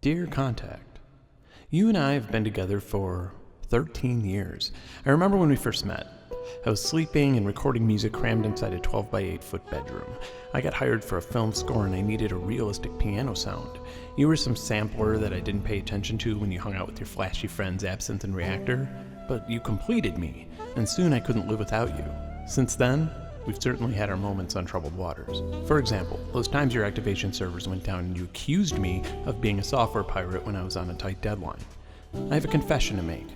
Dear Kontakt, you and I have been together for 13 years. I remember when we first met. I was sleeping and recording music crammed inside a 12 by 8 foot bedroom. I got hired for a film score and I needed a realistic piano sound. You were some sampler that I didn't pay attention to when you hung out with your flashy friends Absinthe and Reactor, but you completed me, and soon I couldn't live without you. Since then, we've certainly had our moments on troubled waters. For example, those times your activation servers went down and you accused me of being a software pirate when I was on a tight deadline. I have a confession to make.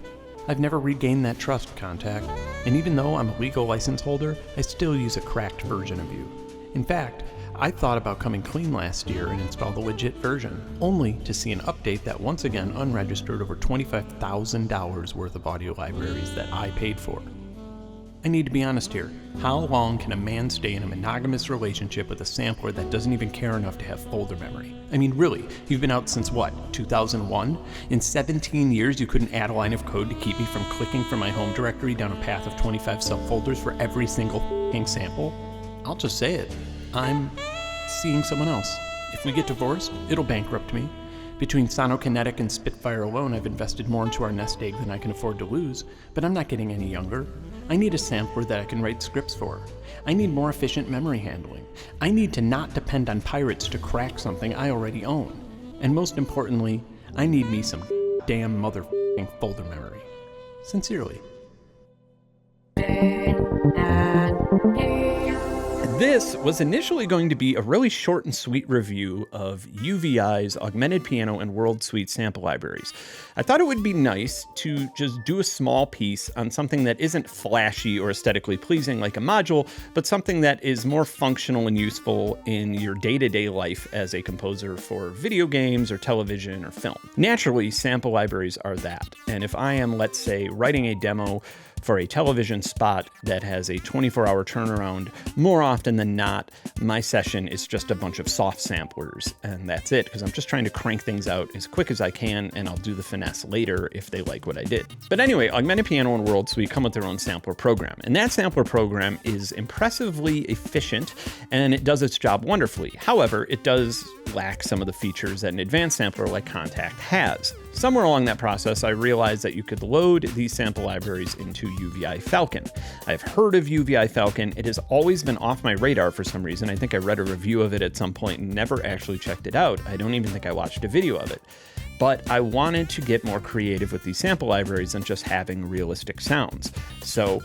I've never regained that trust, Kontakt, and even though I'm a legal license holder, I still use a cracked version of you. In fact, I thought about coming clean last year and installed a legit version, only to see an update that once again unregistered over $25,000 worth of audio libraries that I paid for. I need to be honest here. How long can a man stay in a monogamous relationship with a sampler that doesn't even care enough to have folder memory? I mean, really, you've been out since what, 2001? In 17 years, you couldn't add a line of code to keep me from clicking from my home directory down a path of 25 subfolders for every single f***ing sample? I'll just say it. I'm seeing someone else. If we get divorced, it'll bankrupt me. Between Sonokinetic and Spitfire alone, I've invested more into our nest egg than I can afford to lose, but I'm not getting any younger. I need a sampler that I can write scripts for. I need more efficient memory handling. I need to not depend on pirates to crack something I already own. And most importantly, I need me some damn motherfucking folder memory. Sincerely. This was initially going to be a really short and sweet review of UVI's Augmented Piano and World Suite sample libraries. I thought it would be nice to just do a small piece on something that isn't flashy or aesthetically pleasing like a module, but something that is more functional and useful in your day-to-day life as a composer for video games or television or film. Naturally, sample libraries are that, and if I am, let's say, writing a demo for a television spot that has a 24-hour turnaround, more often than not, my session is just a bunch of soft samplers, and that's it, because I'm just trying to crank things out as quick as I can, and I'll do the finesse later if they like what I did. But anyway, Augmented Piano and World Suite come with their own sampler program, and that sampler program is impressively efficient, and it does its job wonderfully. However, it does lack some of the features that an advanced sampler like Kontakt has. Somewhere along that process, I realized that you could load these sample libraries into UVI Falcon. I've heard of UVI Falcon. It has always been off my radar for some reason. I think I read a review of it at some point and never actually checked it out. I don't even think I watched a video of it. But I wanted to get more creative with these sample libraries than just having realistic sounds. So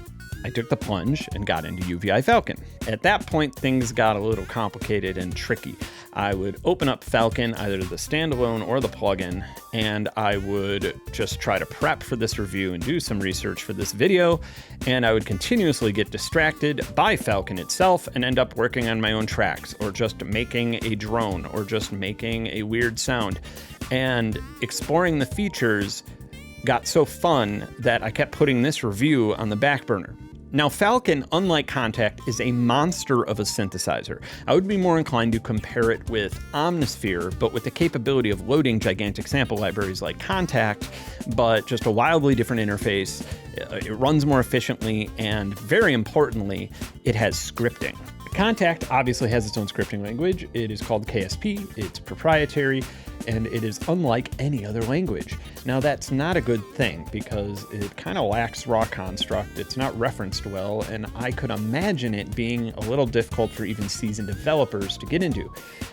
I took the plunge and got into UVI Falcon. At that point, things got a little complicated and tricky. I would open up Falcon, either the standalone or the plugin, and I would just try to prep for this review and do some research for this video, and I would continuously get distracted by Falcon itself and end up working on my own tracks, or just making a drone, or just making a weird sound. And exploring the features got so fun that I kept putting this review on the back burner. Now, Falcon, unlike Kontakt, is a monster of a synthesizer. I would be more inclined to compare it with Omnisphere, but with the capability of loading gigantic sample libraries like Kontakt, but just a wildly different interface. It runs more efficiently, and very importantly, it has scripting. Kontakt obviously has its own scripting language. It is called KSP, it's proprietary, and it is unlike any other language. Now, that's not a good thing because it kind of lacks raw construct, it's not referenced well, and I could imagine it being a little difficult for even seasoned developers to get into.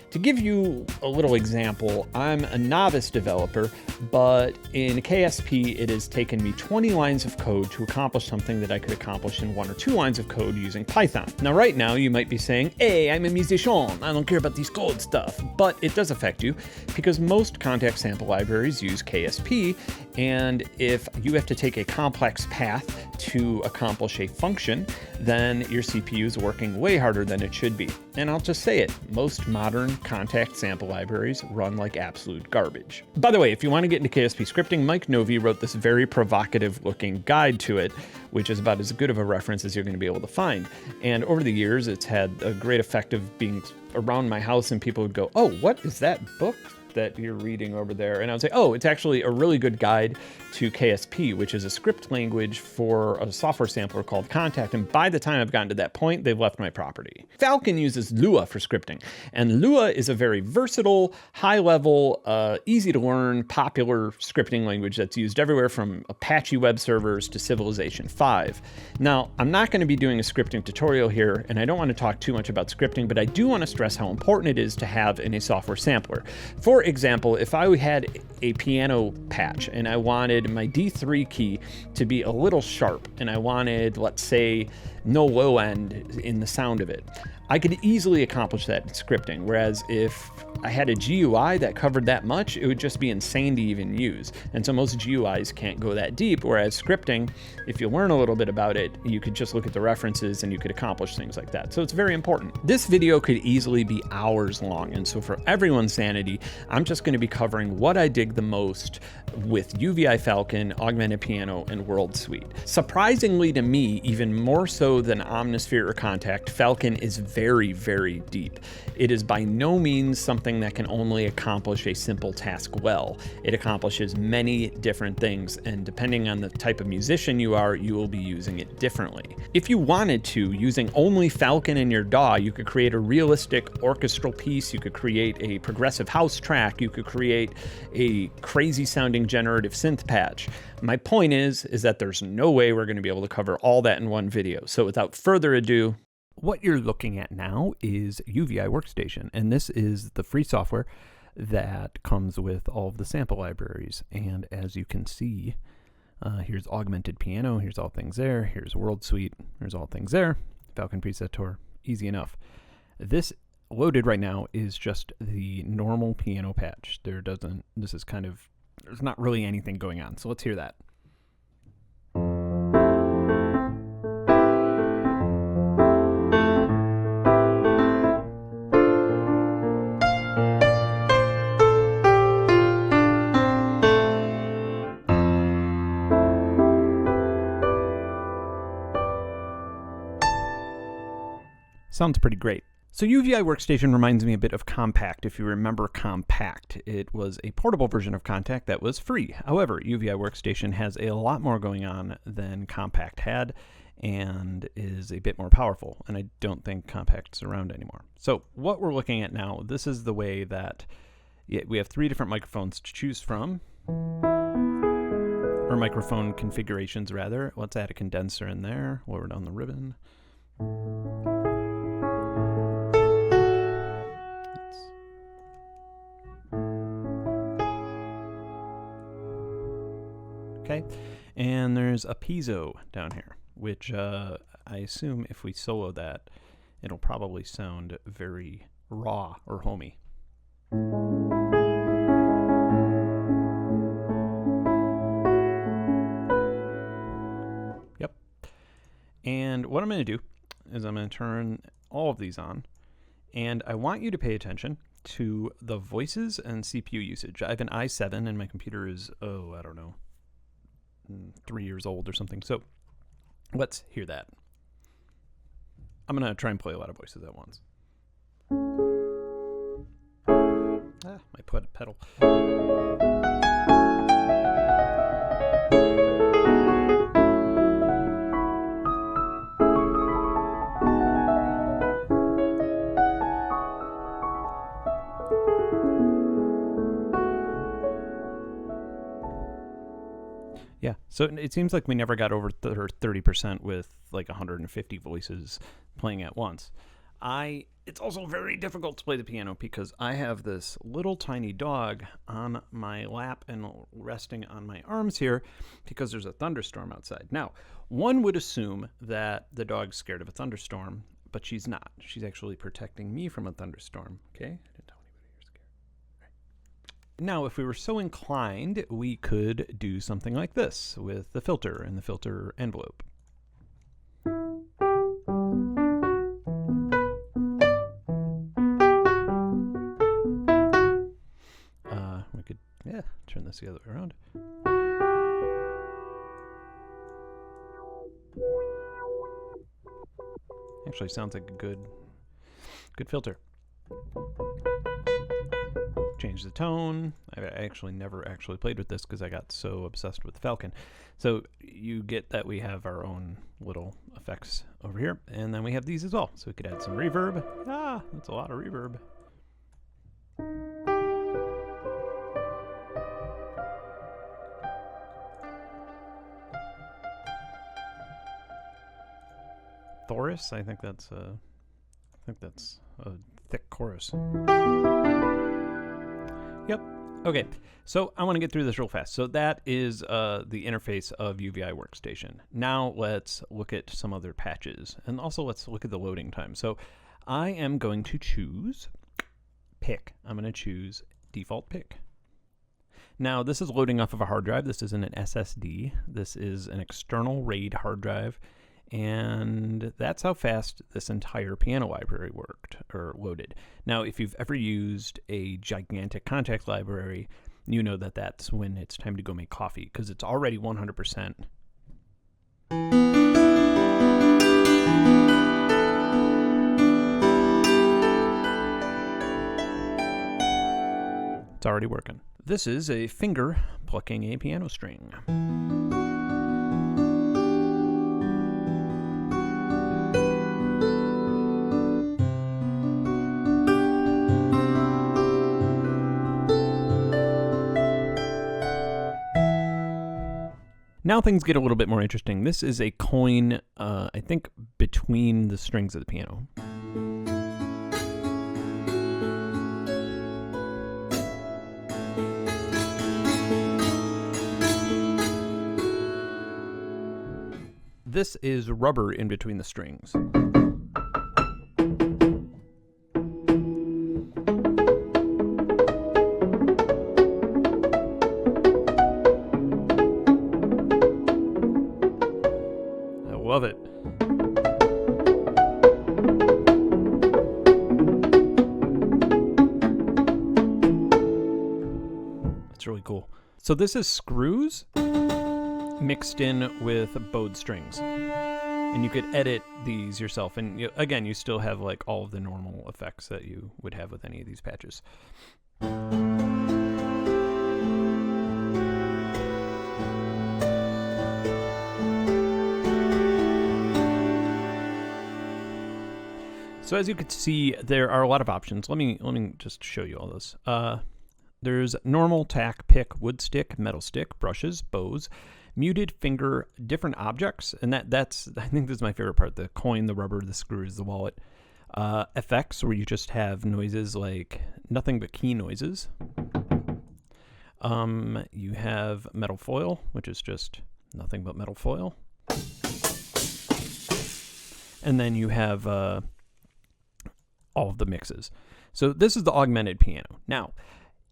To give you a little example, I'm a novice developer, but in KSP it has taken me 20 lines of code to accomplish something that I could accomplish in 1 or 2 lines of code using Python. Now, right now you might be saying, hey, I'm a musician, I don't care about these code stuff, but it does affect you because most Kontakt sample libraries use KSP, and if you have to take a complex path to accomplish a function, then your CPU is working way harder than it should be. And I'll just say it, most modern Kontakt sample libraries run like absolute garbage. By the way, if you want to get into KSP scripting, Mike Novi wrote this very provocative looking guide to it, which is about as good of a reference as you're going to be able to find. And over the years, it's had a great effect of being around my house and people would go, oh, what is that book? that you're reading over there. And I would say, oh, it's actually a really good guide to KSP, which is a script language for a software sampler called Kontakt. And by the time I've gotten to that point, they've left my property. Falcon uses Lua for scripting. And Lua is a very versatile, high-level, easy to learn, popular scripting language that's used everywhere from Apache web servers to Civilization 5. Now, I'm not going to be doing a scripting tutorial here, and I don't want to talk too much about scripting, but I do want to stress how important it is to have in a software sampler. For example, if I had a piano patch and I wanted my D3 key to be a little sharp, and I wanted, let's say, no low end in the sound of it, I could easily accomplish that in scripting, whereas if I had a GUI that covered that much, it would just be insane to even use. And so most GUIs can't go that deep, whereas scripting, if you learn a little bit about it, you could just look at the references and you could accomplish things like that. So it's very important. This video could easily be hours long, and so for everyone's sanity, I'm just going to be covering what I dig the most with UVI Falcon, Augmented Piano, and World Suite. Surprisingly to me, even more so than Omnisphere or Kontakt, Falcon is very, very deep. It is by no means something that can only accomplish a simple task well. It accomplishes many different things, and depending on the type of musician you are, you will be using it differently. If you wanted to, using only Falcon in your DAW, you could create a realistic orchestral piece, you could create a progressive house track, you could create a crazy sounding generative synth patch. My point is that there's no way we're going to be able to cover all that in one video. So without further ado, what you're looking at now is UVI Workstation, and this is the free software that comes with all of the sample libraries. And as you can see, here's Augmented Piano, here's all things there, here's World Suite, here's all things there, Falcon Preset Tour, easy enough. This loaded right now is just the normal piano patch. There's not really anything going on, so let's hear that. Sounds pretty great. So UVI Workstation reminds me a bit of Kontakt, if you remember Kontakt. It was a portable version of Kontakt that was free. However, UVI Workstation has a lot more going on than Kontakt had and is a bit more powerful, and I don't think Kontakt's around anymore. So what we're looking at now, this is the way that we have 3 different microphones to choose from, or microphone configurations rather. Let's add a condenser in there, lower down the ribbon. Okay, and there's a piezo down here, which I assume if we solo that, it'll probably sound very raw or homey. Yep. And what I'm going to do is I'm going to turn all of these on, and I want you to pay attention to the voices and CPU usage. I have an i7 and my computer is, I don't know, 3 years old or something. So let's hear that. I'm going to try and play a lot of voices at once. My pedal. Yeah, so it seems like we never got over 30% with like 150 voices playing at once. It's also very difficult to play the piano because I have this little tiny dog on my lap and resting on my arms here because there's a thunderstorm outside. Now, one would assume that the dog's scared of a thunderstorm, but she's not. She's actually protecting me from a thunderstorm, okay? I didn't tell anybody you're scared. Right. Now, if we were so inclined, we could do something like this with the filter and the filter envelope. We could, turn this the other way around. Actually sounds like a good filter. change the tone. I actually never actually played with this because I got so obsessed with the Falcon. So you get that we have our own little effects over here, and then we have these as well. So we could add some reverb. Ah, that's a lot of reverb. Chorus. I think that's a thick chorus. Yep. Okay. So I want to get through this real fast. So that is the interface of UVI Workstation. Now let's look at some other patches, and also let's look at the loading time. So I am going to choose pick. I'm going to choose default pick. Now this is loading off of a hard drive. This isn't an SSD. This is an external RAID hard drive. And that's how fast this entire piano library worked or loaded. Now, if you've ever used a gigantic Kontakt library, you know that that's when it's time to go make coffee because it's already 100%. It's already working. This is a finger plucking a piano string. Now things get a little bit more interesting. This is a coin, I think, between the strings of the piano. This is rubber in between the strings. Love it. That's really cool. So this is screws mixed in with bowed strings. And you could edit these yourself. And again, you still have like all of the normal effects that you would have with any of these patches. So as you can see, there are a lot of options. Let me just show you all this. There's normal, tack, pick, wood stick, metal stick, brushes, bows, muted, finger, different objects, and that's I think this is my favorite part: the coin, the rubber, the screws, the wallet. Effects, where you just have noises like nothing but key noises. You have metal foil, which is just nothing but metal foil, and then you have all of the mixes. So this is the augmented piano. Now,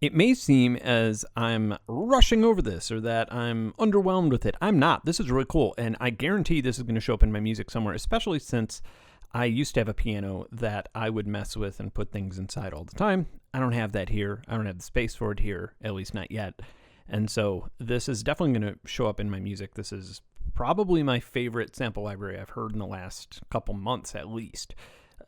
it may seem as I'm rushing over this or that I'm underwhelmed with it. I'm not. This is really cool, and I guarantee this is going to show up in my music somewhere, especially since I used to have a piano that I would mess with and put things inside all the time. I don't have that here. I don't have the space for it here, at least not yet. And so this is definitely going to show up in my music. This is probably my favorite sample library I've heard in the last couple months at least.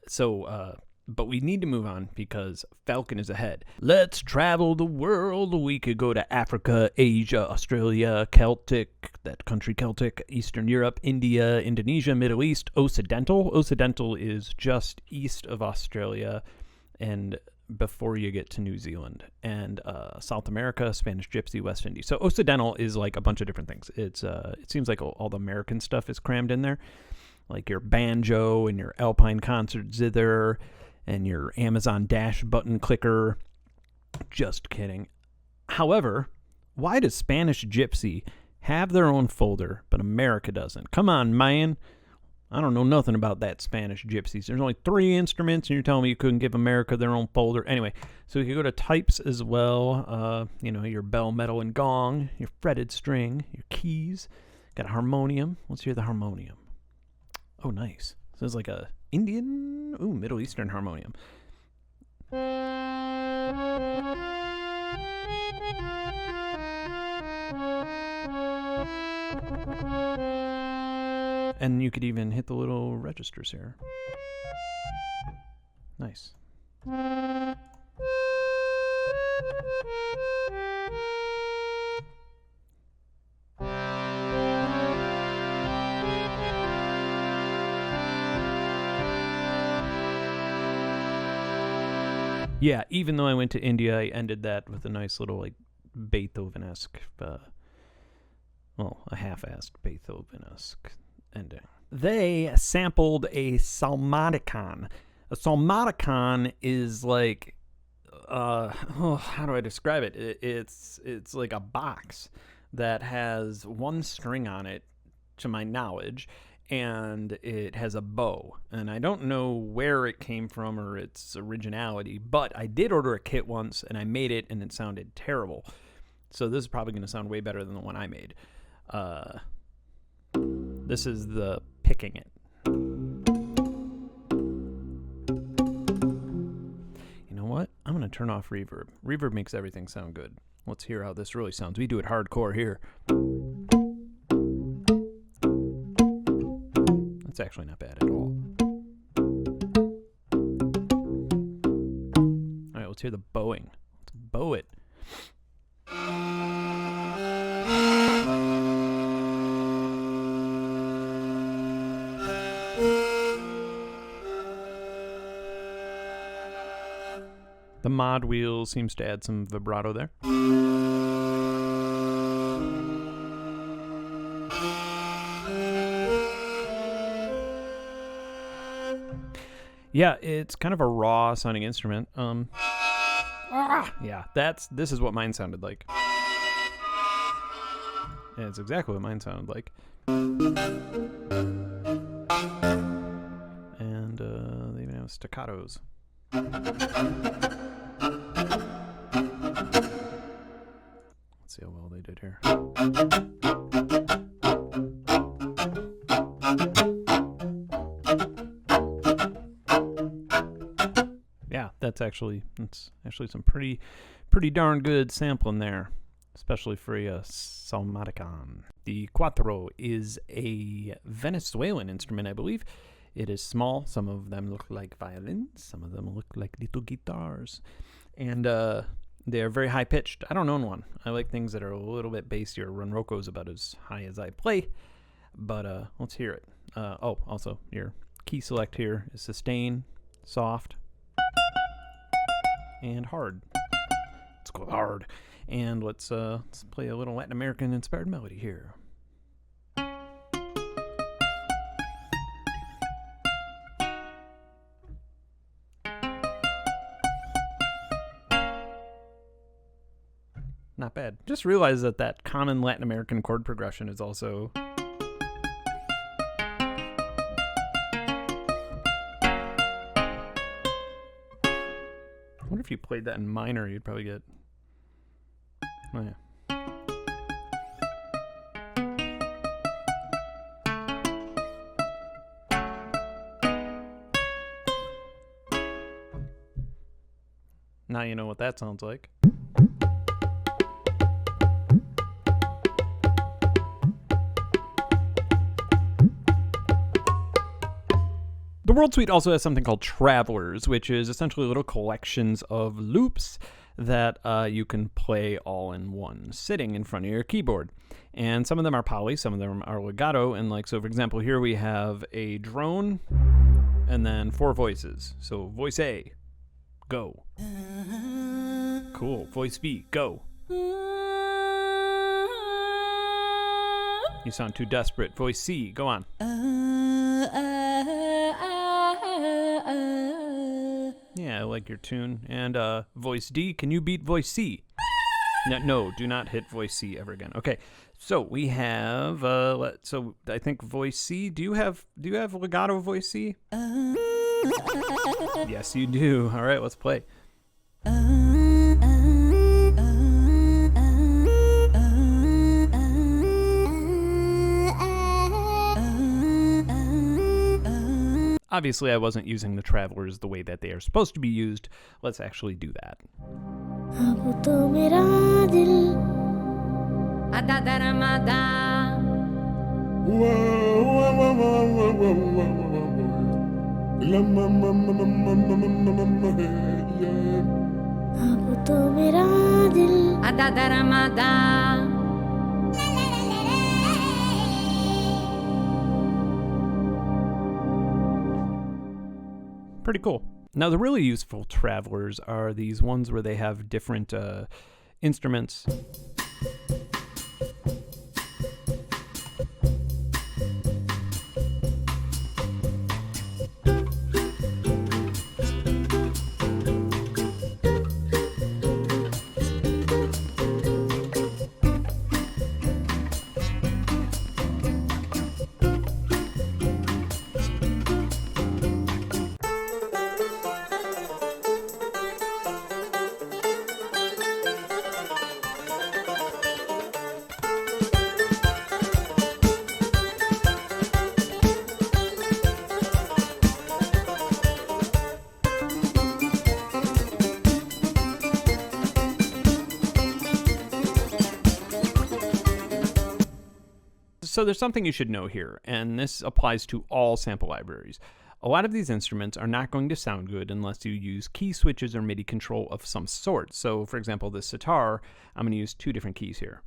So, but we need to move on because Falcon is ahead. Let's travel the world. We could go to Africa, Asia, Australia, Celtic, that country Celtic, Eastern Europe, India, Indonesia, Middle East, Occidental. Occidental is just east of Australia and before you get to New Zealand, and South America, Spanish Gypsy, West Indies. So Occidental is like a bunch of different things. It's it seems like all the American stuff is crammed in there, like your banjo and your Alpine concert zither and your Amazon dash button clicker. Just kidding. However, why does Spanish Gypsy have their own folder, but America doesn't? Come on, man. I don't know nothing about that Spanish Gypsies. There's only 3 instruments, and you're telling me you couldn't give America their own folder. Anyway, so you can go to types as well. Your bell, metal, and gong, your fretted string, your keys. Got a harmonium. Let's hear the harmonium. Oh, nice. So it's like a Indian, Middle Eastern harmonium. And you could even hit the little registers here. Nice. Yeah, even though I went to India, I ended that with a nice little, like, Beethoven-esque, a half-assed Beethoven-esque ending. They sampled a psalmodicon. A psalmodicon is like, how do I describe it? It's like a box that has one string on it, to my knowledge, and it has a bow. And I don't know where it came from or its originality, but I did order a kit once, and I made it, and it sounded terrible. So this is probably going to sound way better than the one I made. This is the picking it. You know what? I'm going to turn off reverb. Reverb makes everything sound good. Let's hear how this really sounds. We do it hardcore here. That's actually not bad at all. All right, let's hear the bowing. Let's bow it. The mod wheel seems to add some vibrato there. Yeah, it's kind of a raw sounding instrument. Yeah, this is what mine sounded like. Yeah, it's exactly what mine sounded like. And they even have staccatos. Let's see how well they did here. Yeah, that's actually some pretty darn good sampling there, especially for a psalmodicon. The cuatro is a Venezuelan instrument, I believe. It is small. Some of them look like violins. Some of them look like little guitars. And they are very high-pitched. I don't own one. I like things that are a little bit bassier. Ronroco's about as high as I play. But let's hear it. Also, your key select here is sustain, soft, and hard. Let's go hard. And let's play a little Latin American-inspired melody here. Not bad. Just realized that common Latin American chord progression is also... I wonder if you played that in minor, you'd probably get... Oh, yeah. Now you know what that sounds like. The World Suite also has something called Travelers, which is essentially little collections of loops that you can play all in one sitting in front of your keyboard. And some of them are poly, some of them are legato. And so for example, here we have a drone and then 4 voices. So voice A, go. Cool. Voice B, go. You sound too desperate. Voice C, go on. Yeah, I like your tune. And voice D, can you beat voice C? No, do not hit voice C ever again. Okay, so we have, so I think voice C, do you have legato voice C? Yes, you do. All right, let's play. Obviously, I wasn't using the Travelers the way that they are supposed to be used. Let's actually do that. Pretty cool. Now, the really useful travelers are these ones where they have different instruments. So there's something you should know here, and this applies to all sample libraries. A lot of these instruments are not going to sound good unless you use key switches or MIDI control of some sort. So for example, this sitar, I'm going to use 2 different keys here.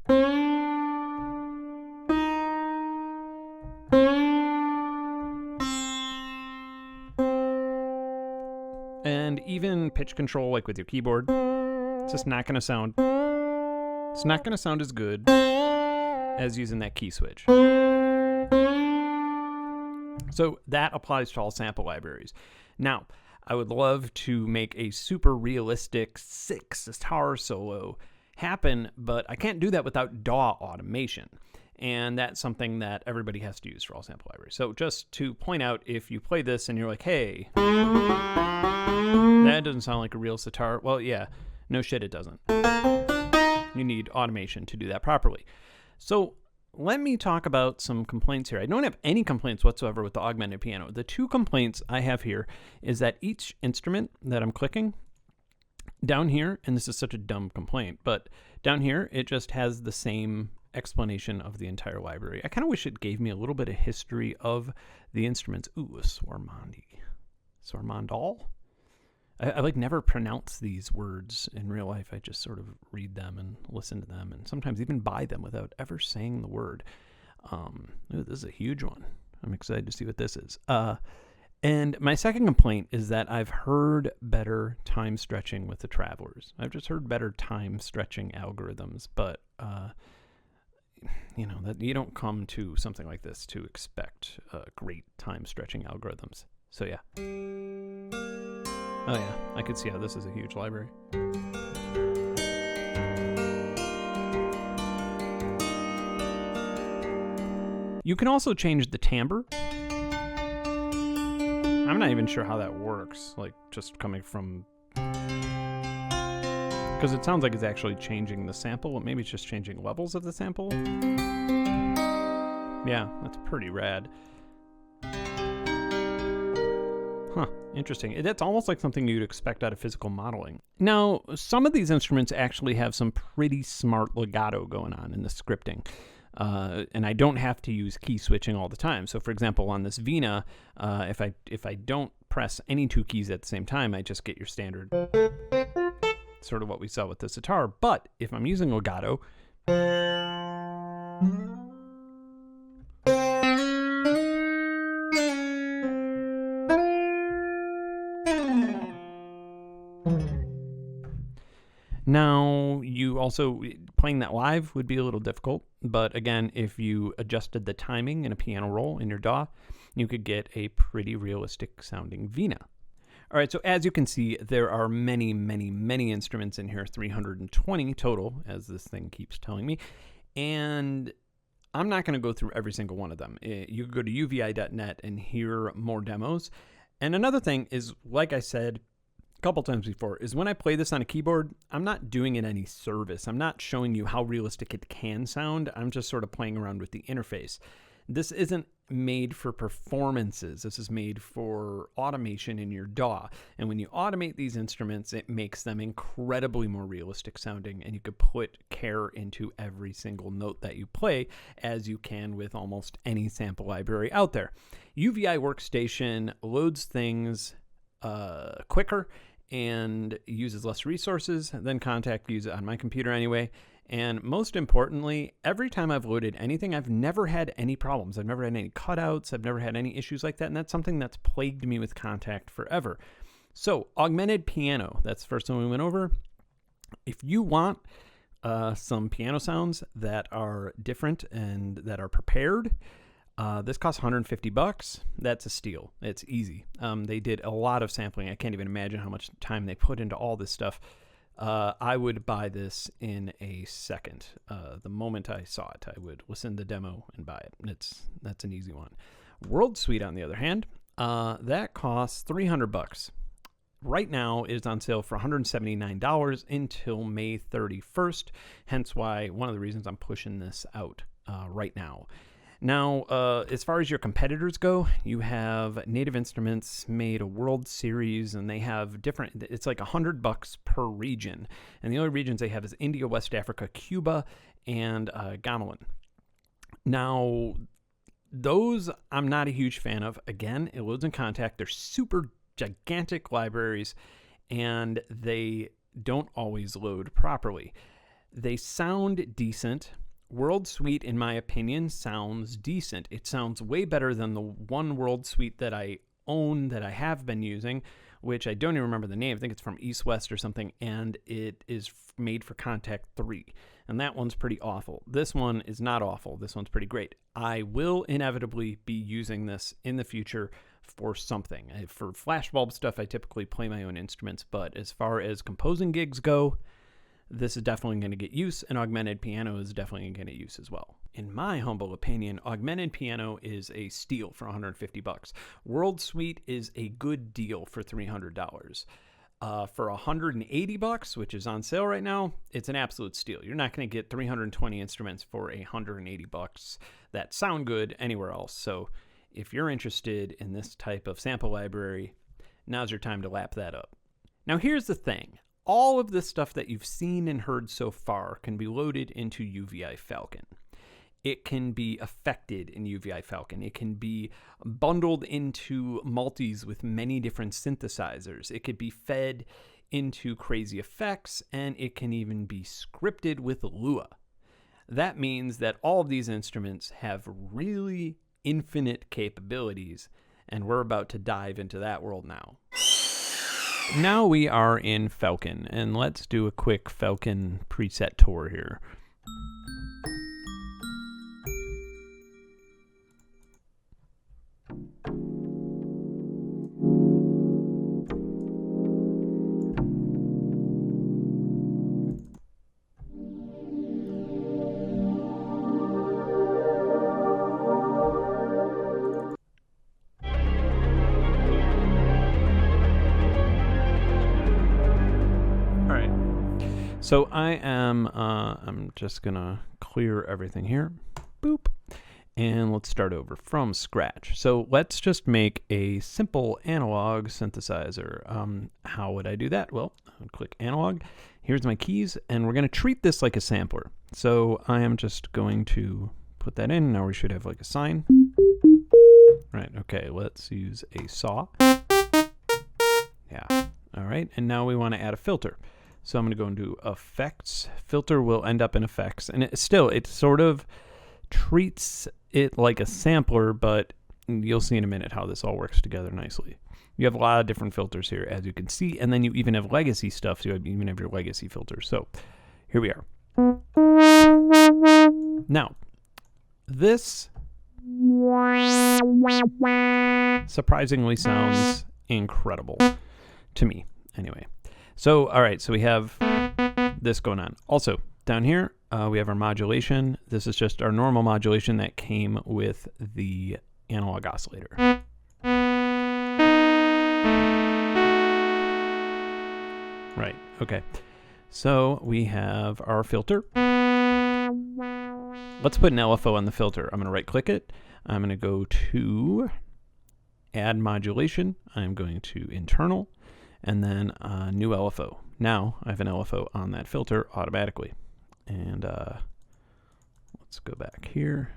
And even pitch control, like with your keyboard, it's just not going to sound, it's not going to sound as good as using that key switch. So that applies to all sample libraries. Now, I would love to make a super realistic 6 sitar solo happen, but I can't do that without DAW automation. And that's something that everybody has to use for all sample libraries. So just to point out, if you play this and you're like, hey, that doesn't sound like a real sitar. Well, yeah, no shit, it doesn't. You need automation to do that properly. So let me talk about some complaints here. I don't have any complaints whatsoever with the Augmented Piano. The 2 complaints I have here is that each instrument that I'm clicking down here, and this is such a dumb complaint, but down here it just has the same explanation of the entire library. I kind of wish it gave me a little bit of history of the instruments. Ooh, a Swarmandal? I like never pronounce these words in real life. I just sort of read them and listen to them and sometimes even buy them without ever saying the word. Ooh, this is a huge one. I'm excited to see what this is. And my second complaint is that I've heard better time stretching with the Travelers. I've just heard better time stretching algorithms, but you know, that you don't come to something like this to expect great time stretching algorithms. So yeah. Oh yeah, I could see how this is a huge library. You can also change the timbre. I'm not even sure how that works, like just coming from... Because it sounds like it's actually changing the sample, but maybe it's just changing levels of the sample. Yeah, that's pretty rad. Huh, interesting. That's almost like something you'd expect out of physical modeling. Now, some of these instruments actually have some pretty smart legato going on in the scripting. And I don't have to use key switching all the time. So for example, on this Vina, if I don't press any 2 keys at the same time, I just get your standard, sort of what we saw with the sitar. But if I'm using legato, now, you also, playing that live would be a little difficult, but again, if you adjusted the timing in a piano roll in your DAW, you could get a pretty realistic sounding Vina. All right, so as you can see, there are many, many, many instruments in here, 320 total, as this thing keeps telling me, and I'm not going to go through every single one of them. You could go to uvi.net and hear more demos. And another thing is, like I said, couple times before, is when I play this on a keyboard, I'm not doing it any service. I'm not showing you how realistic it can sound. I'm just sort of playing around with the interface. This isn't made for performances. This is made for automation in your DAW. And when you automate these instruments, it makes them incredibly more realistic sounding, and you could put care into every single note that you play, as you can with almost any sample library out there. UVI Workstation loads things quicker and uses less resources than Kontakt uses on my computer anyway. And most importantly, every time I've loaded anything, I've never had any problems. I've never had any cutouts. I've never had any issues like that. And that's something that's plagued me with Kontakt forever. So, augmented piano, that's the first one we went over. If you want some piano sounds that are different and that are prepared, this costs $150. That's a steal. It's easy. They did a lot of sampling. I can't even imagine how much time they put into all this stuff. I would buy this in a second. The moment I saw it, I would listen to the demo and buy it. That's an easy one. World Suite, on the other hand, that costs $300. Right now, it is on sale for $179 until May 31st. Hence why one of the reasons I'm pushing this out right now. Now, as far as your competitors go, you have Native Instruments made a World Series, and they have different, it's like $100 per region. And the only regions they have is India, West Africa, Cuba, and Gamelan. Now, those I'm not a huge fan of. Again, it loads in Kontakt. They're super gigantic libraries, and they don't always load properly. They sound decent. World Suite, in my opinion, sounds decent. It sounds way better than the one World Suite that I own, that I have been using, which I don't even remember the name. I think it's from East West or something, and it is made for Kontakt 3. And that one's pretty awful. This one is not awful. This one's pretty great. I will inevitably be using this in the future for something. For flashbulb stuff, I typically play my own instruments, but as far as composing gigs go, this is definitely going to get use, and augmented piano is definitely going to get use as well. In my humble opinion, augmented piano is a steal for $150. World Suite is a good deal for $300. For $180, which is on sale right now, it's an absolute steal. You're not going to get 320 instruments for $180 that sound good anywhere else. So if you're interested in this type of sample library, now's your time to lap that up. Now here's the thing. All of this stuff that you've seen and heard so far can be loaded into UVI Falcon. It can be affected in UVI Falcon. It can be bundled into multis with many different synthesizers. It could be fed into crazy effects, and it can even be scripted with Lua. That means that all of these instruments have really infinite capabilities, and we're about to dive into that world now. Now we are in Falcon, and let's do a quick Falcon preset tour here. So I'm just gonna clear everything here, boop, and let's start over from scratch. So let's just make a simple analog synthesizer. How would I do that? Well, I'll click analog. Here's my keys, and we're gonna treat this like a sampler. So I am just going to put that in. Now we should have like a sine. Right, okay, let's use a saw. Yeah, all right, and now we wanna add a filter. So I'm going to go into effects. Filter will end up in effects. And it sort of treats it like a sampler, but you'll see in a minute how this all works together nicely. You have a lot of different filters here, as you can see. And then you even have legacy stuff. So you even have your legacy filters. So here we are. Now, this surprisingly sounds incredible to me, anyway. So, all right, so we have this going on. Also, down here, we have our modulation. This is just our normal modulation that came with the analog oscillator. Right, okay. So we have our filter. Let's put an LFO on the filter. I'm going to right-click it. I'm going to go to Add Modulation. I'm going to Internal. And then new LFO. Now I have an LFO on that filter automatically. And let's go back here.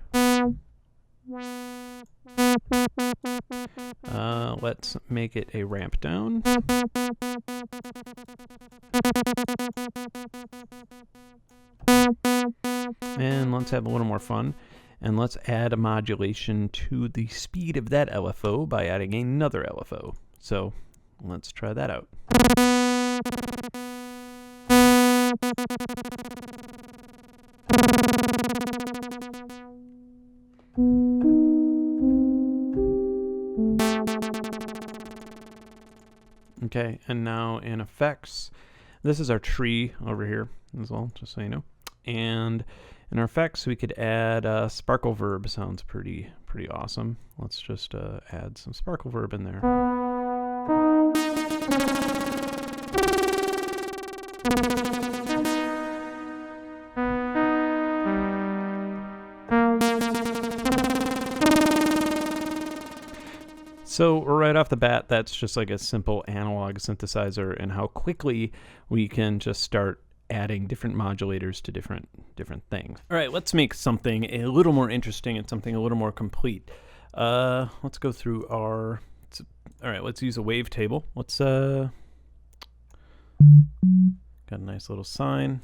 Let's make it a ramp down. And let's have a little more fun. And let's add a modulation to the speed of that LFO by adding another LFO. So let's try that out. Okay, and now in effects, this is our tree over here as well, just so you know. And in our effects, we could add sparkle verb. Sounds pretty awesome. Let's just add some sparkle verb in there. So right off the bat, that's just like a simple analog synthesizer, and how quickly we can just start adding different modulators to different things. All right, let's make something a little more interesting and something a little more complete. Let's go through our. All right, let's use a wavetable. Let's got a nice little sine.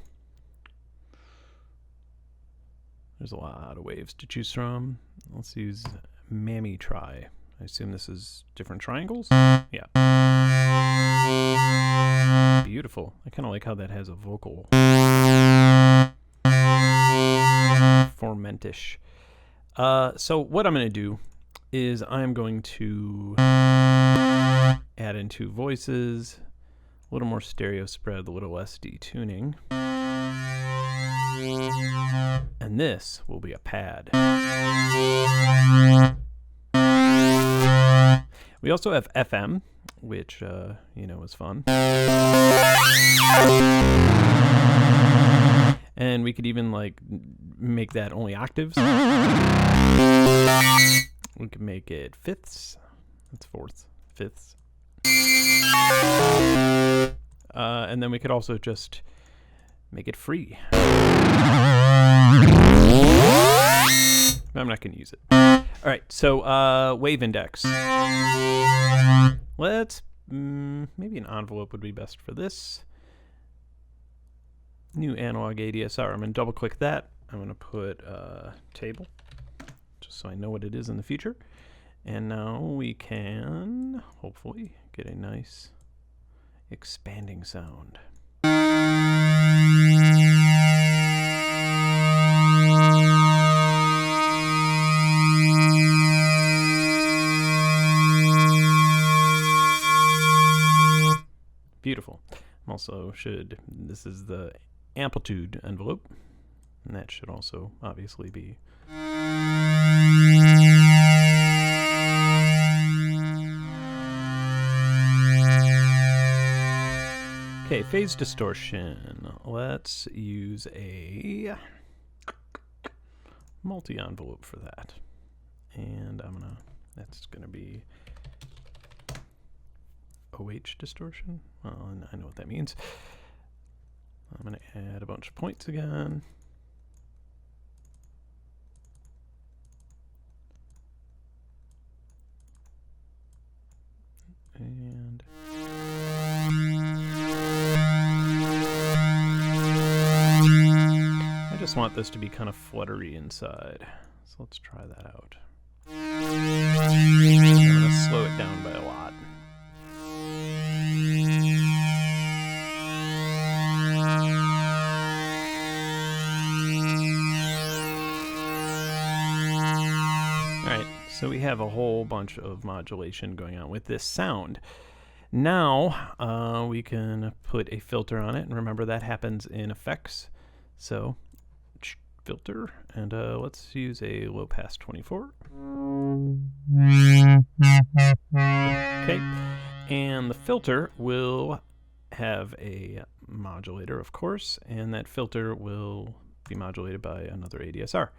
There's a lot of waves to choose from. Let's use Mammy Try. I assume this is different triangles? Yeah. Beautiful. I kind of like how that has a vocal. Formentish. So what I'm going to do is I'm going to add in 2 voices, a little more stereo spread, a little less detuning. And this will be a pad. We also have FM, which, is fun. And we could even, make that only octaves. We could make it fifths. That's fourths. Fifths. And then we could also just make it free. I'm not going to use it. All right, so wave index. Let's, maybe an envelope would be best for this. New analog ADSR. I'm going to double click that. I'm going to put table, just so I know what it is in the future. And now we can hopefully get a nice expanding sound. Beautiful. Also this is the amplitude envelope, and that should also obviously be. Okay, phase distortion. Let's use a multi-envelope for that. And that's gonna be OH distortion. Well, I know what that means. I'm going to add a bunch of points again. And I just want this to be kind of fluttery inside. So let's try that out. I'm going to slow it down by a lot. So we have a whole bunch of modulation going on with this sound. Now we can put a filter on it, and remember that happens in effects. So filter, and let's use a low pass 24. Okay, and the filter will have a modulator, of course, and that filter will be modulated by another ADSR.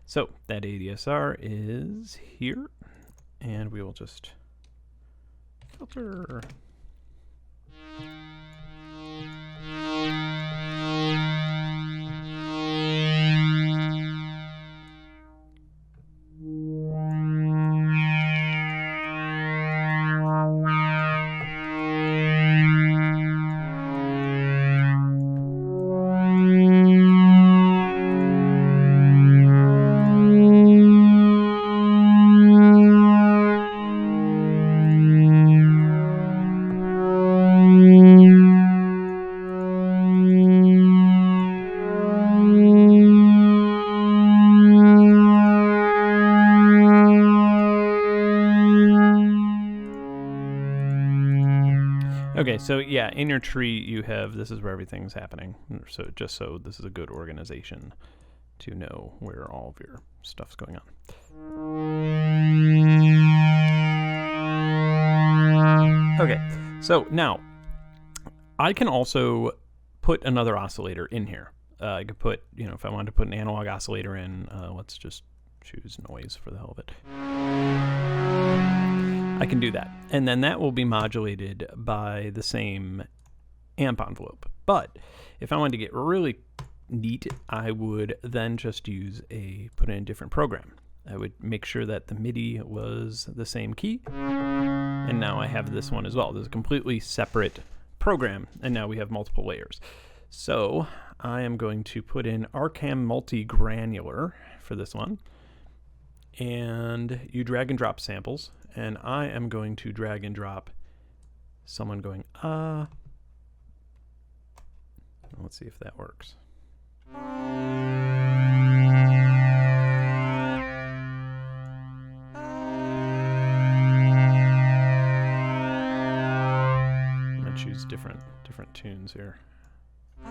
So that ADSR is here, and we will just filter. Okay, so yeah, in your tree you have, this is where everything's happening. So just so this is a good organization to know where all of your stuff's going on. Okay, so now I can also put another oscillator in here. I could put, if I wanted to put an analog oscillator in, let's just choose noise for the hell of it. I can do that. And then that will be modulated by the same amp envelope. But if I wanted to get really neat, I would then just put in a different program. I would make sure that the MIDI was the same key. And now I have this one as well. This is a completely separate program. And now we have multiple layers. So I am going to put in Arcam Multi-Granular for this one. And you drag and drop samples. And I am going to drag and drop someone going, ah. Let's see if that works. I'm going to choose different tunes here. C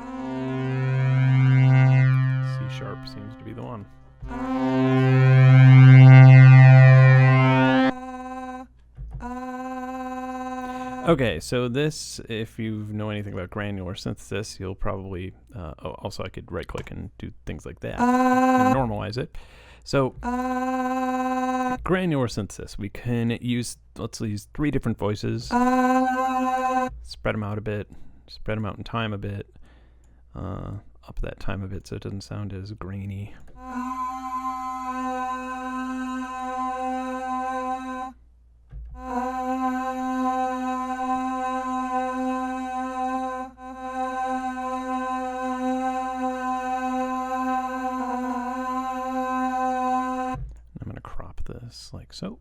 sharp seems to be the one. Okay, so this, if you know anything about granular synthesis, you'll probably, also I could right click and do things like that and normalize it. So granular synthesis, we can use, let's use 3 different voices, spread them out a bit, spread them out in time a bit, up that time a bit so it doesn't sound as grainy. Like so.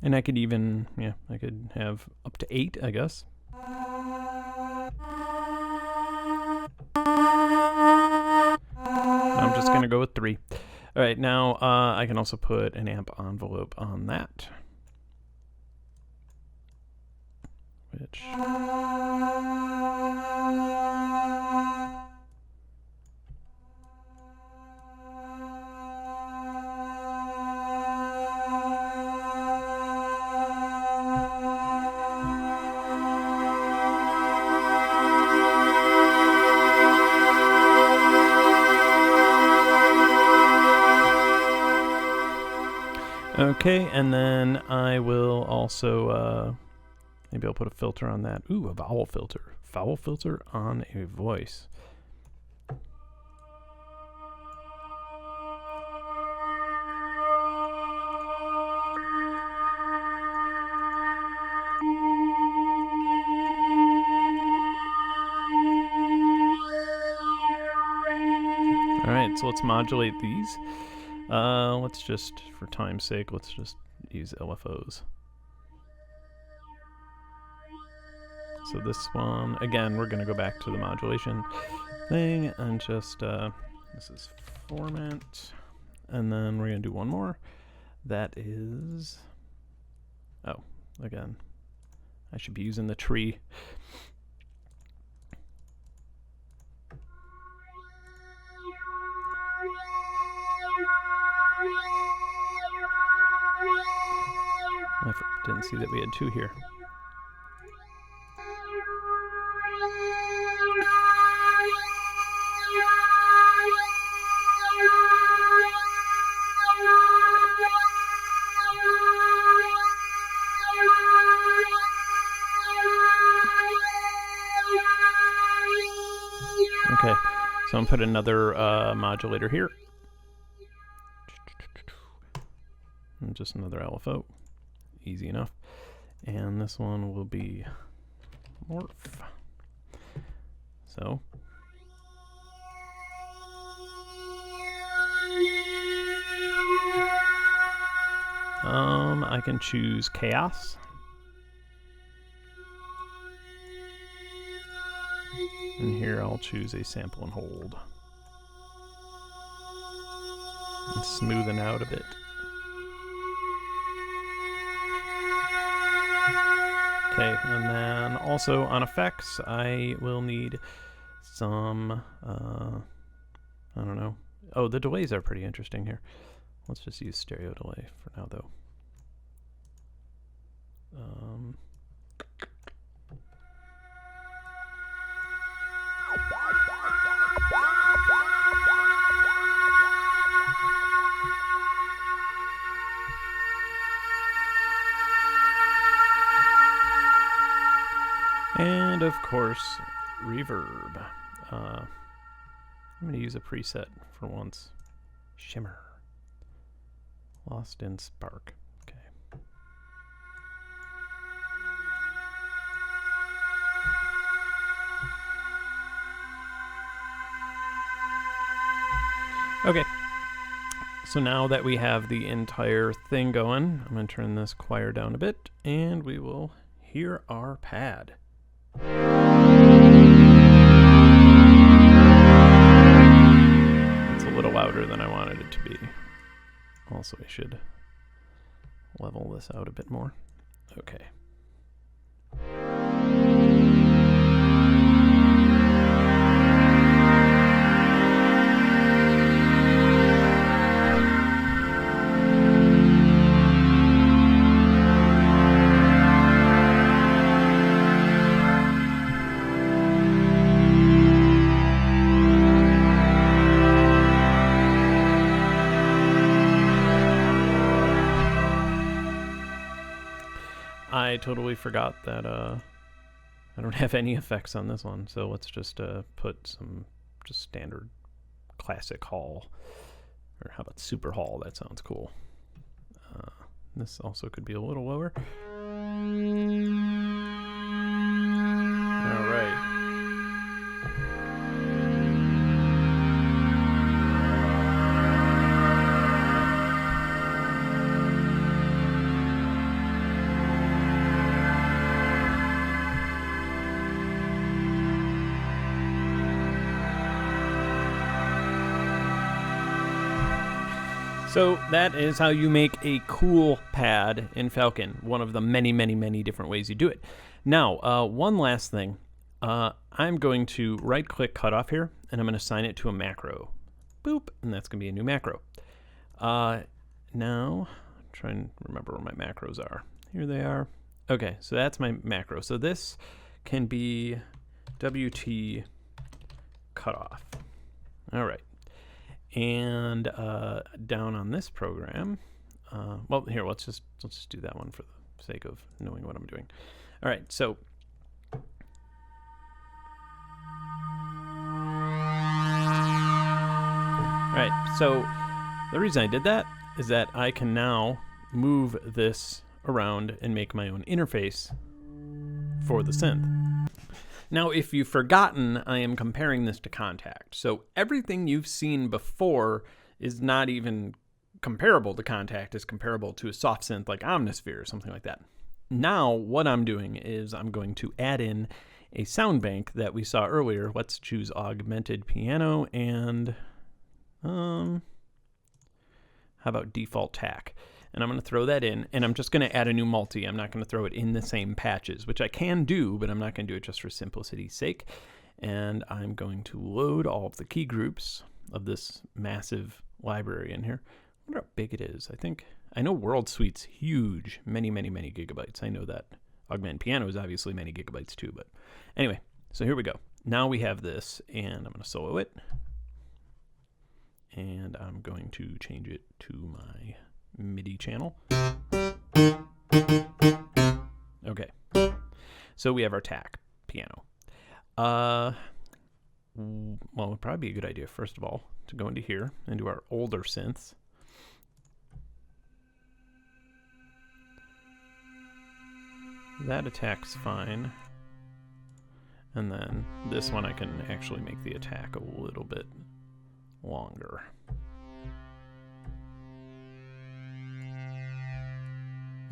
And I could even, I could have up to 8, I guess. I'm just going to go with 3. All right, now I can also put an amp envelope on that. Which... Okay, and then I will also, maybe I'll put a filter on that. Ooh, a vowel filter. Vowel filter on a voice. All right, so let's modulate these. Let's just, for time's sake, let's just use LFOs. So this one, again, we're going to go back to the modulation thing and just, this is format, and then we're going to do one more. That is, oh, again, I should be using the tree. I didn't see that we had 2 here. Okay, so I'm going to put another modulator here. And just another LFO. Easy enough. And this one will be morph. So. I can choose chaos. And here I'll choose a sample and hold. And smoothing out a bit. Okay, and then also on effects, I will need some, I don't know. Oh, the delays are pretty interesting here. Let's just use stereo delay for now, though. And of course, reverb. I'm going to use a preset for once. Shimmer. Lost in Spark. Okay. Okay. So now that we have the entire thing going, I'm going to turn this choir down a bit, and we will hear our pad. It's a little louder than I wanted it to be. Also, I should level this out a bit more. Okay. I totally forgot that I don't have any effects on this one, so let's just put some just standard classic hall, or how about super hall? That sounds cool. This also could be a little lower. All right. So that is how you make a cool pad in Falcon. One of the many, many, many different ways you do it. Now, one last thing. I'm going to right-click cutoff here, and I'm going to assign it to a macro. Boop, and that's going to be a new macro. Now, I'm trying to remember where my macros are. Here they are. Okay, so that's my macro. So this can be WT cutoff. All right. And down on this program, well, here, let's just do that one for the sake of knowing what I'm doing. All right, so the reason I did that is that I can now move this around and make my own interface for the synth. Now, if you've forgotten, I am comparing this to Kontakt. So everything you've seen before is not even comparable to Kontakt. It's comparable to a softsynth like Omnisphere or something like that. Now, what I'm doing is I'm going to add in a sound bank that we saw earlier. Let's choose Augmented Piano and how about default tack? And I'm going to throw that in, and I'm just going to add a new multi. I'm not going to throw it in the same patches, which I can do, but I'm not going to do it just for simplicity's sake. And I'm going to load all of the key groups of this massive library in here. I wonder how big it is. I know World Suite's huge, many, many, many gigabytes. I know that Augmented Piano is obviously many gigabytes too, but anyway, so here we go. Now we have this, and I'm going to solo it. And I'm going to change it to my MIDI channel. Okay, so we have our tack piano. Well, it would probably be a good idea, first of all, to go into here and do our older synths. That attack's fine. And then this one I can actually make the attack a little bit longer.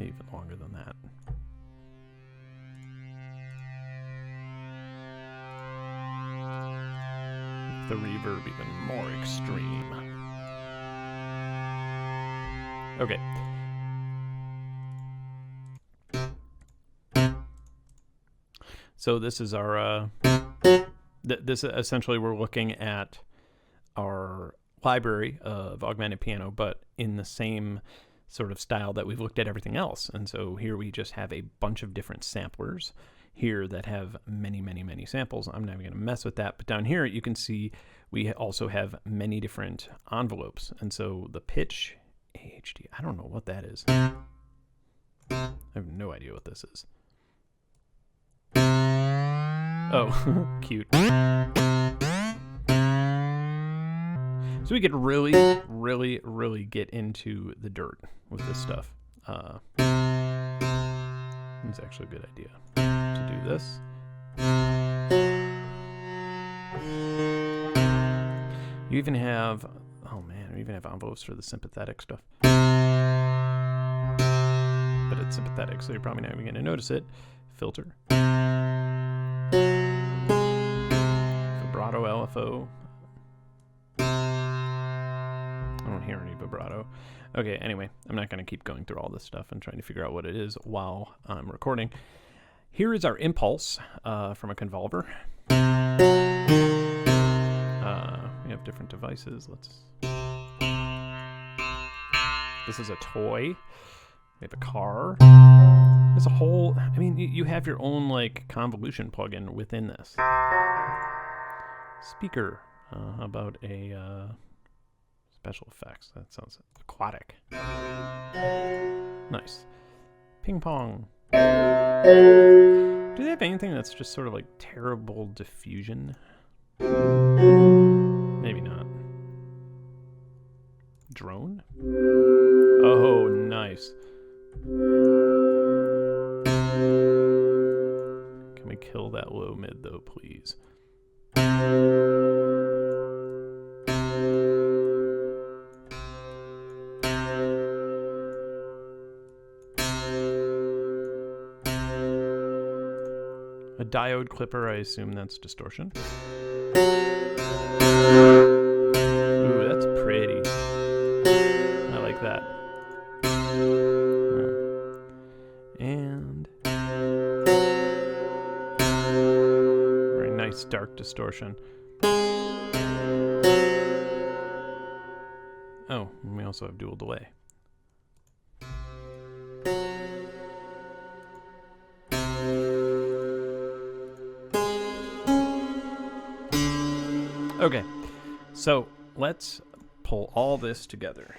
even longer than that. The reverb even more extreme. Okay. So this is our, this essentially we're looking at our library of Augmented Piano, but in the same sort of style that we've looked at everything else. And so here we just have a bunch of different samplers here that have many, many, many samples. I'm not even going to mess with that. But down here, you can see we also have many different envelopes. And so the pitch, AHD, I don't know what that is. I have no idea what this is. Oh, cute. So we could really, really, really get into the dirt with this stuff. It's actually a good idea to do this. You even have, oh man, we even have envelopes for the sympathetic stuff. But it's sympathetic, so you're probably not even going to notice it. Filter. Vibrato LFO. I don't hear any vibrato. Okay, anyway, I'm not going to keep going through all this stuff and trying to figure out what it is while I'm recording. Here is our impulse from a convolver. We have different devices. This is a toy. We have a car. There's a whole, I mean, you have your own like convolution plugin within this. Speaker. How about a special effects? That sounds aquatic. Nice. Ping pong. Do they have anything that's just sort of like terrible diffusion? Maybe not. Drone? Oh, nice. Can we kill that low mid though, please? A diode clipper, I assume that's distortion. Ooh, that's pretty. I like that. And very nice dark distortion. Oh, and we also have dual delay. Okay, so let's pull all this together.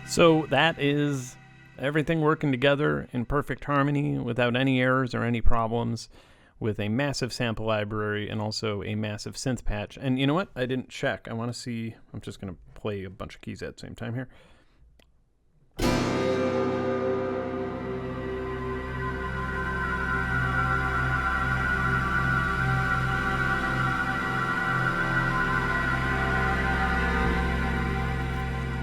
So that is everything working together in perfect harmony without any errors or any problems, with a massive sample library and also a massive synth patch. And you know what? I didn't check. I want to see. I'm just going to play a bunch of keys at the same time here.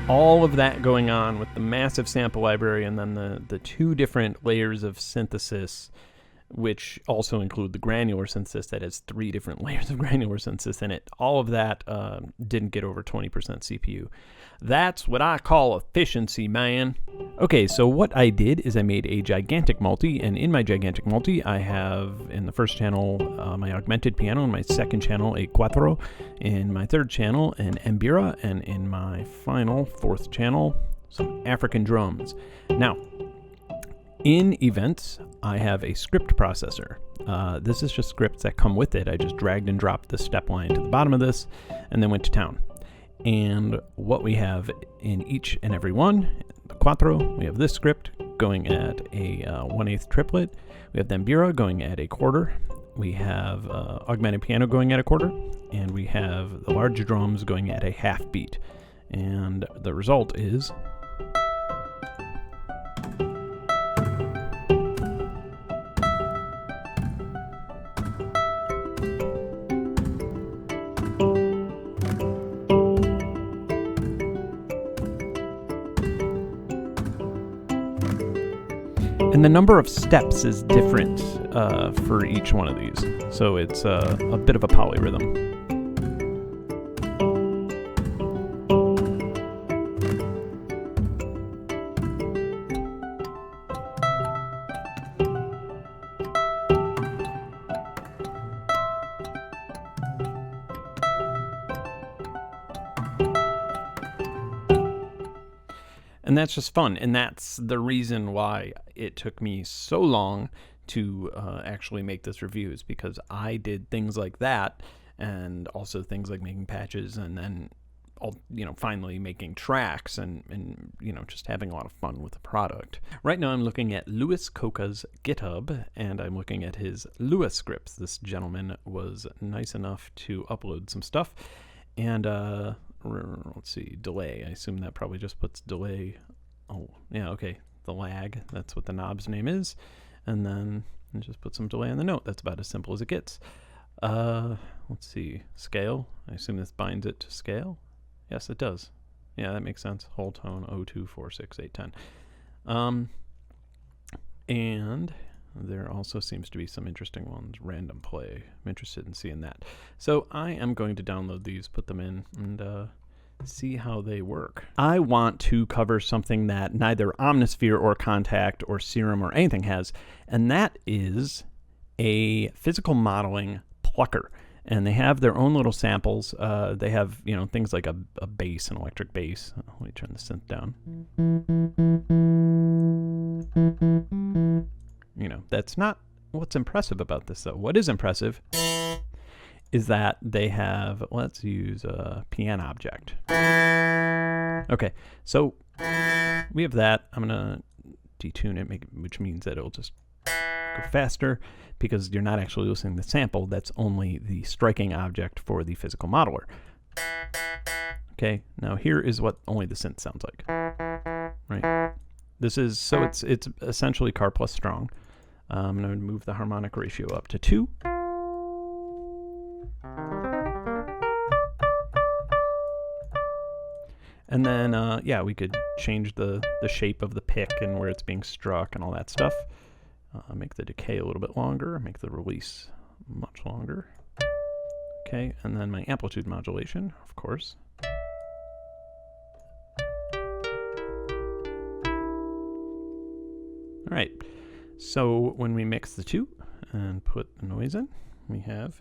All of that going on with the massive sample library and then the two different layers of synthesis, which also include the granular synthesis that has 3 different layers of granular synthesis in it. All of that didn't get over 20% CPU. That's what I call efficiency, man. Okay, so what I did is I made a gigantic multi, and in my gigantic multi, I have in the first channel my Augmented Piano, in my second channel a Quattro, in my third channel an Mbira, and in my final fourth channel some African drums. Now, in events, I have a script processor. This is just scripts that come with it. I just dragged and dropped the step line to the bottom of this, and then went to town. And what we have in each and every one, the Quattro, we have this script going at a 1/8 triplet. We have the Mbira going at a quarter. We have Augmented Piano going at a quarter. And we have the large drums going at a half beat. And the result is... And the number of steps is different for each one of these. So it's a bit of a polyrhythm. And that's just fun, and that's the reason why it took me so long to actually make this review, is because I did things like that, and also things like making patches, and then, finally making tracks, and just having a lot of fun with the product. Right now I'm looking at Louis Coca's GitHub, and I'm looking at his Lua scripts. This gentleman was nice enough to upload some stuff, and let's see, delay. I assume that probably just puts delay. Oh, yeah, okay. The lag, that's what the knob's name is. And then just put some delay on the note. That's about as simple as it gets. Let's see, scale. I assume this binds it to scale. Yes, it does. Yeah, that makes sense. Whole tone, 0, 2, 4, 6, 8, 10. And there also seems to be some interesting ones. Random play. I'm interested in seeing that. So I am going to download these, put them in, and see how they work. I want to cover something that neither Omnisphere or Kontakt or Serum or anything has, and that is a physical modeling plucker. And they have their own little samples. They have, things like a bass, an electric bass. Let me turn the synth down. That's not what's impressive about this, though. What is impressive is that they have, let's use a piano object. Okay, so we have that. I'm going to detune it, which means that it'll just go faster, because you're not actually listening to the sample. That's only the striking object for the physical modeler. Okay, now here is what only the synth sounds like. Right? This is, so it's essentially car plus strong. I'm going to move the harmonic ratio up to 2. And then, we could change the shape of the pick and where it's being struck and all that stuff. Make the decay a little bit longer, make the release much longer. Okay, and then my amplitude modulation, of course. All right, so when we mix the two and put the noise in, we have...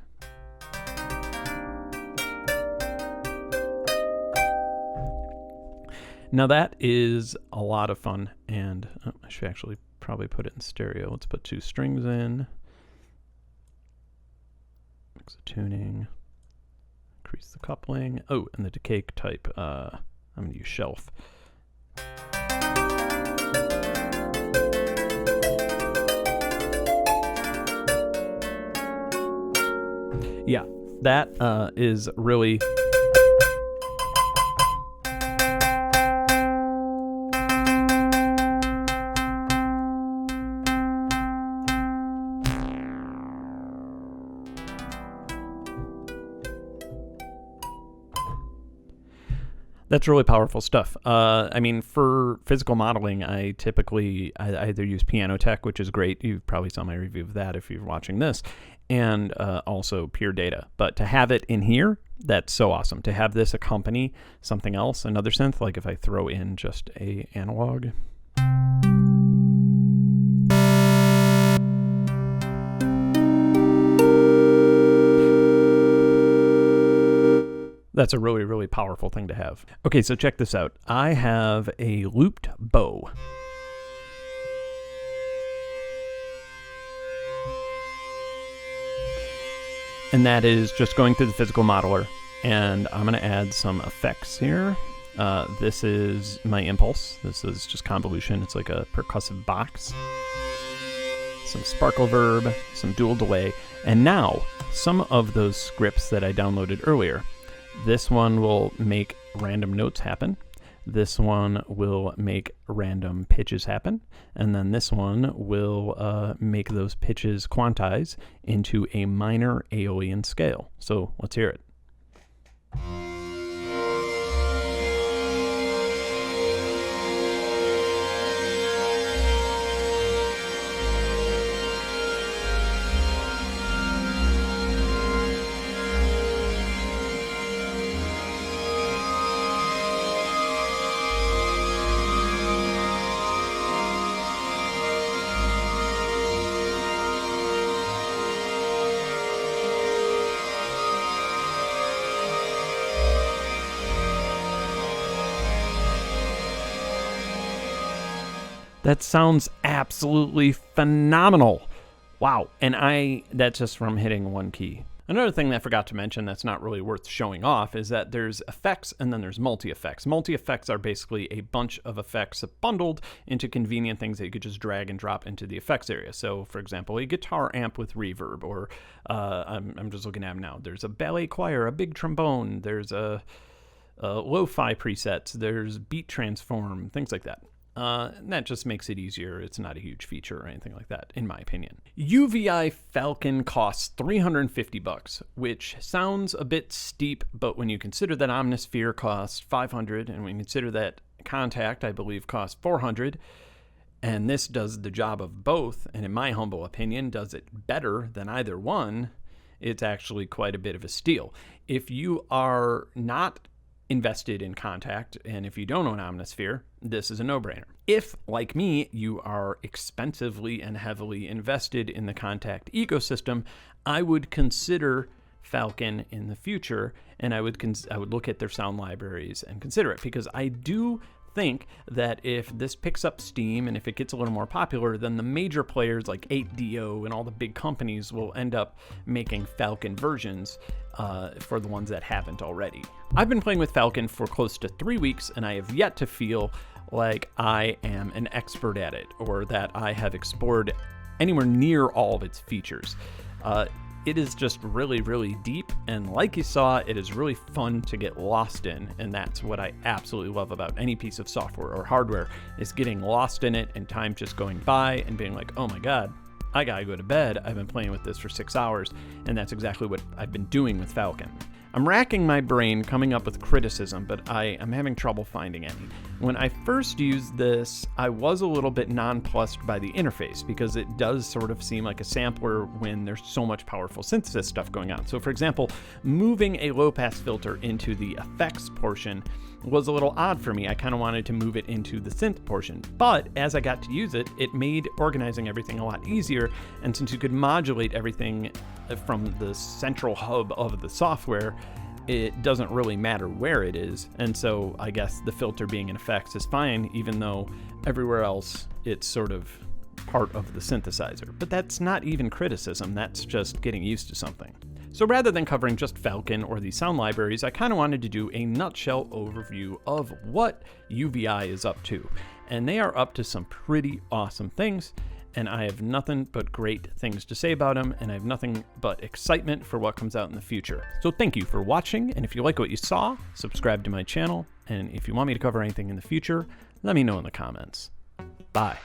Now that is a lot of fun, and I should actually probably put it in stereo. Let's put 2 strings in, mix the tuning, increase the coupling. Oh, and the decay type, I'm going to use shelf. Yeah, that is really... That's really powerful stuff. I mean, for physical modeling, I either use Piano Tech, which is great. You probably saw my review of that if you're watching this, and also Pure Data. But to have it in here, That's so awesome to have this accompany something else, another synth, like if I throw in just a analog. That's a really, really powerful thing to have. Okay, so check this out. I have a looped bow. And that is just going through the physical modeler. And I'm going to add some effects here. This is my impulse. This is just convolution. It's like a percussive box. Some sparkle verb, some dual delay. And now, some of those scripts that I downloaded earlier. This one will make random notes happen. This one will make random pitches happen. And then this one will make those pitches quantize into a minor Aeolian scale. So let's hear it. That sounds absolutely phenomenal. Wow. And that's just from hitting one key. Another thing that I forgot to mention that's not really worth showing off is that there's effects and then there's multi-effects. Multi-effects are basically a bunch of effects bundled into convenient things that you could just drag and drop into the effects area. So, for example, a guitar amp with reverb, or I'm just looking at them now. There's a ballet choir, a big trombone, there's a lo-fi presets, there's beat transform, things like that. That just makes it easier. It's not a huge feature or anything like that, in my opinion. UVI Falcon costs $350, which sounds a bit steep, but when you consider that Omnisphere costs $500, and when you consider that Kontakt, I believe, costs $400, and this does the job of both, and in my humble opinion, does it better than either one, it's actually quite a bit of a steal. If you are not invested in Kontakt, and if you don't own Omnisphere, this is a no-brainer. If, like me, you are expensively and heavily invested in the Kontakt ecosystem, I would consider Falcon in the future, and I would look at their sound libraries and consider it, because I do think that if this picks up steam and if it gets a little more popular, then the major players like 8DO and all the big companies will end up making Falcon versions for the ones that haven't already. I've been playing with Falcon for close to 3 weeks, and I have yet to feel like I am an expert at it, or that I have explored anywhere near all of its features. It is just really, really deep, and like you saw, it is really fun to get lost in, and that's what I absolutely love about any piece of software or hardware, is getting lost in it and time just going by and being like, oh my god, I gotta go to bed. I've been playing with this for 6 hours, and that's exactly what I've been doing with Falcon. I'm racking my brain coming up with criticism, but I am having trouble finding any. When I first used this, I was a little bit nonplussed by the interface, because it does sort of seem like a sampler when there's so much powerful synthesis stuff going on. So for example, moving a low-pass filter into the effects portion was a little odd for me. I kind of wanted to move it into the synth portion, but as I got to use it, it made organizing everything a lot easier, and since you could modulate everything from the central hub of the software, it doesn't really matter where it is, and so I guess the filter being in effects is fine, even though everywhere else it's sort of part of the synthesizer. But that's not even criticism, that's just getting used to something. So rather than covering just Falcon or the sound libraries, I kind of wanted to do a nutshell overview of what UVI is up to. And they are up to some pretty awesome things, and I have nothing but great things to say about them, and I have nothing but excitement for what comes out in the future. So thank you for watching, and if you like what you saw, subscribe to my channel, and if you want me to cover anything in the future, let me know in the comments. Bye.